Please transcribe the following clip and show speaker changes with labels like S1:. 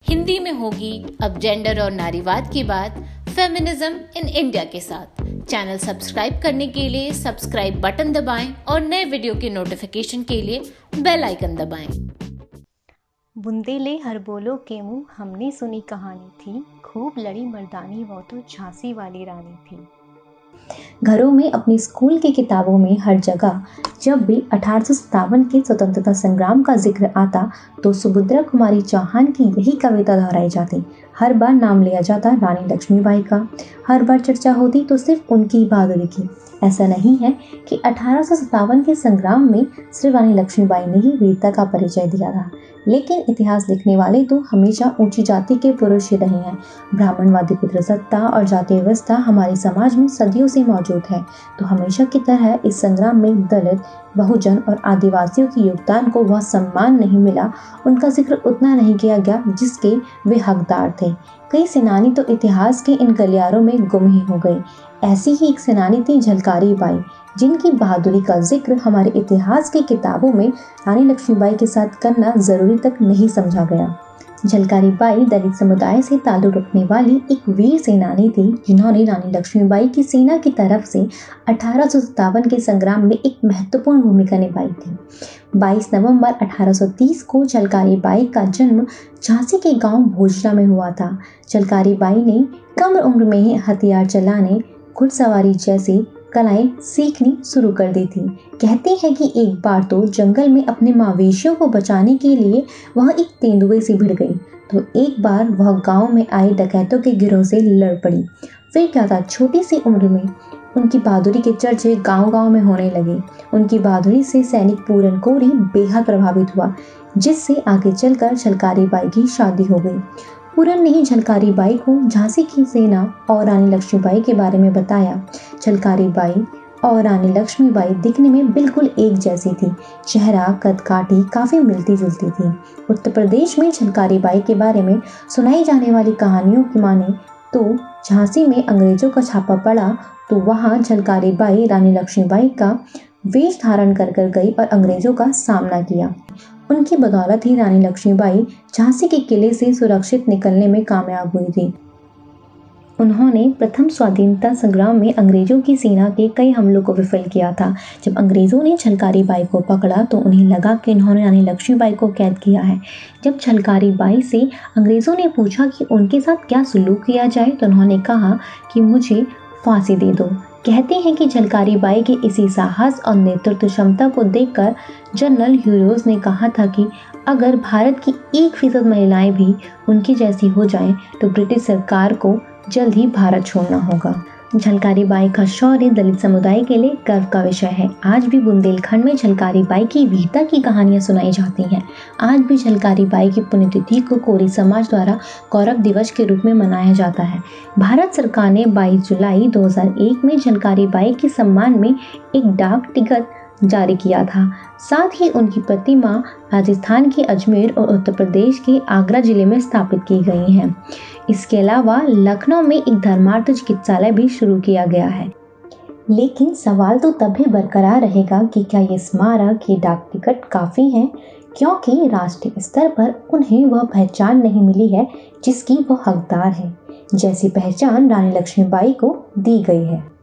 S1: हिंदी में होगी अब जेंडर और नारीवाद की बात फेमिनिज्म इन इंडिया के साथ। चैनल सब्सक्राइब करने के लिए सब्सक्राइब बटन दबाएं और नए वीडियो के नोटिफिकेशन के लिए बेल आइकन दबाएं।
S2: बुंदेले हर बोलो के मुँह हमने सुनी कहानी थी, खूब लड़ी मर्दानी वो तो झांसी वाली रानी थी। घरों में, अपनी स्कूल की किताबों में, हर जगह जब भी 1857 के स्वतंत्रता संग्राम का जिक्र आता तो सुभद्रा कुमारी चौहान की यही कविता दोहराई जाती। हर बार नाम लिया जाता रानी लक्ष्मीबाई का, हर बार चर्चा होती तो सिर्फ उनकी बहादुरी की। ऐसा नहीं है कि 1857 के संग्राम में सिर्फ रानी लक्ष्मीबाई ने ही वीरता का परिचय दिया था, लेकिन इतिहास लिखने वाले तो हमेशा ऊंची जाति के पुरुष ही रहे हैं। ब्राह्मणवादी पितृसत्ता और जातीय व्यवस्था हमारे समाज में सदियों से मौजूद है, तो हमेशा की तरह इस संग्राम में दलित, बहुजन और आदिवासियों के योगदान को वह सम्मान नहीं मिला, उनका जिक्र उतना नहीं किया गया जिसके वे हकदार थे। कई सेनानी तो इतिहास के इन गलियारों में गुम ही हो गए। ऐसी ही एक सेनानी थी झलकारी बाई, जिनकी बहादुरी का जिक्र हमारे इतिहास की किताबों में रानी लक्ष्मीबाई के साथ करना जरूरी तक नहीं समझा गया। झलकारी बाई दलित समुदाय से ताल्लुक रखने वाली एक वीर सेनानी थी, जिन्होंने रानी लक्ष्मीबाई की सेना की तरफ से 1857 के संग्राम में एक महत्वपूर्ण भूमिका निभाई थी। 22 नवंबर 1830 को झलकारी बाई का जन्म झांसी के गांव भोजरा में हुआ था। झलकारी बाई ने कम उम्र में ही हथियार चलाने, घुड़सवारी जैसी कलाएं सीखनी शुरू कर दी थी। कहते हैं कि एक बार तो जंगल में अपने मवेशियों को बचाने के लिए वह एक तेंदुए से भिड़ गई, तो एक बार वह गांव में आए डकैतों के गिरोह से लड़ पड़ी। फिर क्या था, छोटी सी उम्र में उनकी बहादुरी के चर्चे गांव-गांव में होने लगे। उनकी बहादुरी से सैनिक पूरन कोरी बेहद प्रभावित हुआ, जिससे आगे चलकर झलकारी बाई की शादी हो गई। पूरन ने ही झलकारी बाई को झांसी की सेना और रानी लक्ष्मीबाई के बारे में बताया। झलकारी बाई और रानी लक्ष्मीबाई दिखने में बिल्कुल एक जैसी थी। चेहरा, कद-काठी काफी मिलती जुलती थी। उत्तर प्रदेश में झलकारी बाई के बारे में सुनाई जाने वाली कहानियों की माने तो झांसी में अंग्रेजों का छापा पड़ा तो वहां झलकारी बाई रानी लक्ष्मीबाई का वेश धारण कर गई और अंग्रेजों का सामना किया। उनकी बदौलत ही रानी लक्ष्मीबाई झांसी के किले से सुरक्षित निकलने में कामयाब हुई थी। उन्होंने प्रथम स्वाधीनता संग्राम में अंग्रेजों की सेना के कई हमलों को विफल किया था। जब अंग्रेजों ने झलकारी बाई को पकड़ा तो उन्हें लगा कि उन्होंने रानी लक्ष्मीबाई को कैद किया है। जब झलकारी बाई से अंग्रेजों ने पूछा कि उनके साथ क्या सुलूक किया जाए तो उन्होंने कहा कि मुझे फांसी दे दो। कहते हैं कि झलकारी बाई के इसी साहस और नेतृत्व क्षमता को देखकर जनरल ह्यूरोज ने कहा था कि अगर भारत की 1% महिलाएं भी उनकी जैसी हो जाएं तो ब्रिटिश सरकार को जल्द ही भारत छोड़ना होगा। झलकारी बाई का शौर्य दलित समुदाय के लिए गर्व का विषय है। आज भी बुंदेलखंड में झलकारी बाई की वीरता की कहानियां सुनाई जाती हैं। आज भी झलकारी बाई की पुण्यतिथि को कोरी समाज द्वारा गौरव दिवस के रूप में मनाया जाता है। भारत सरकार ने 22 जुलाई 2001 में झलकारी बाई के सम्मान में एक डाक टिकट जारी किया था। साथ ही उनकी प्रतिमा राजस्थान के अजमेर और उत्तर प्रदेश के आगरा जिले में स्थापित की गई है। इसके अलावा लखनऊ में एक धर्मार्थ चिकित्सालय भी शुरू किया गया है। लेकिन सवाल तो तब भी बरकरार रहेगा कि क्या ये स्मारक, ये डाक टिकट काफी हैं, क्योंकि राष्ट्रीय स्तर पर उन्हें वह पहचान नहीं मिली है जिसकी वह हकदार है, जैसी पहचान रानी लक्ष्मीबाई को दी गई है।